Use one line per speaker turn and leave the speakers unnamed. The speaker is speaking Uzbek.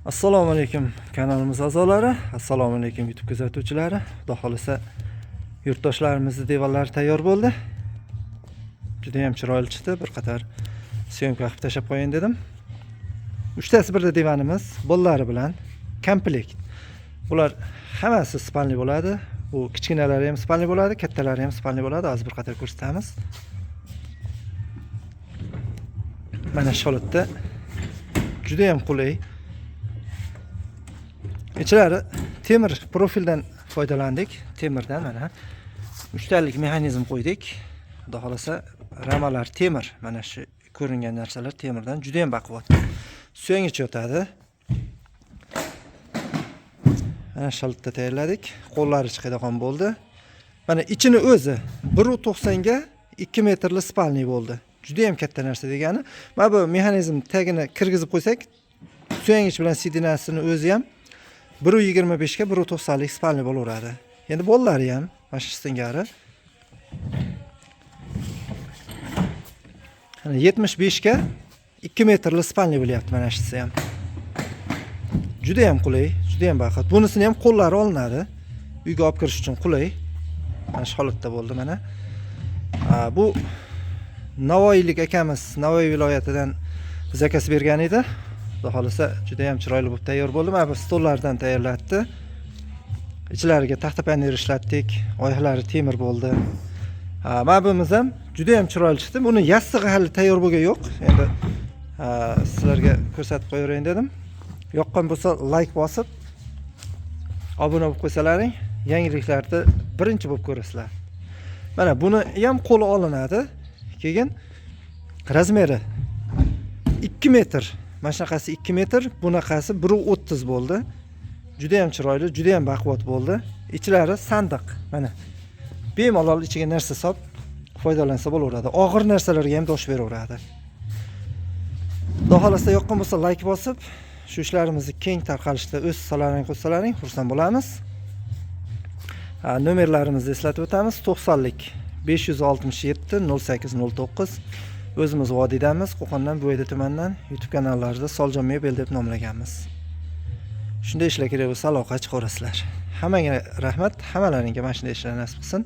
Assalomu alaykum kanalimiz a'zolari, assalomu alaykum YouTube kuzatuvchilari. Xudo xolisa yurtdoshlarimizni devorlari tayyor bo'ldi. Juda ham chiroyli chiqdi. Bir qator syomka qilib tashab qo'yin dedim. Uchtasi birda divanimiz bolalari bilan komplekt. Bular hammasi spalni bo'ladi. Bu kichkinalari ham spalni bo'ladi, kattalari ham spalni bo'ladi. Hozir bir qator ko'rsatamiz. Mana shu holatda juda ham qulay. İçlari temir profildan foydalandik. Temirdan mana 3 talik mexanizm qo'ydik. Xudo xolasa ramalar temir. Mana shu ko'ringan narsalar temirdan juda ham baquvvat. Suyangich yotadi. Mana shaltda tayyorladik. Qo'llari chiqadigan bo'ldi. Mana ichini o'zi 1.90 ga 2 metrli spalni bo'ldi. Juda ham katta narsa degani. Mana bu mexanizm tagini kirgizib qo'ysak, suyangich bilan sidinasini o'zi ham 1.25 ga 1.90 lik spalni bo'laveradi. Endi bolalari ham mana shu singari 75 ga 2 metrli spalni bo'lyapti mana shisi ham. Juda ham qulay, juda ham baquvvat. Bunisini ham qo'llari olinadi. Uyga olib kirish uchun qulay. Mana shu holatda bo'ldi mana. Bu Navoiylik akamiz Navoiy viloyatidan biz akasi bergan edi. Xudo xolasa juda ham chiroyli bo'lib tayyor bo'ldi. Mana bu stollardan tayyorlatdi. Ichlariga taxta panel ishlatdik. Oyoqlari temir bo'ldi. Mana buyimiz ham juda ham chiroyli chiqdi. Buni yassig'i hali tayyor bo'lgan yo'q. Endi sizlarga ko'rsatib qo'yaverayim dedim. Yoqqan bo'lsa like bosib, obuna bo'lib qo'ysalaring, yangiliklarni birinchi bo'lib ko'rasizlar. Mana buni ham qo'li olinadi. Keyin razmeri 2 metr. Mana shunaqasi 2 metr, bunaqasi 1.30 bo'ldi. Juda ham chiroyli, juda ham baquvvat bo'ldi. Ichlari sandiq. Mana bemalol ichiga narsa solib foydalansa bo'laveradi. Og'ir narsalarga ham dosh beraveradi. Xudo xolasa yoqqan bo'lsa like bosib, shu ishlarimizni keng tarqalishda o'z solaring qo'shsalaring xursand bo'lamiz. Nomerlarimizni eslatib o'tamiz. 90lik 567 0809. O'zimiz vodiydamiz, Qo'qondan, Bo'yda tumandan YouTube kanallarida Soljon Mebel deb nomlaganmiz. Shunday ishlar kerak bo'lsa aloqa chiqarasizlar. Hammaga rahmat, hammalaringga mana shunday ishlar nasib qilsin.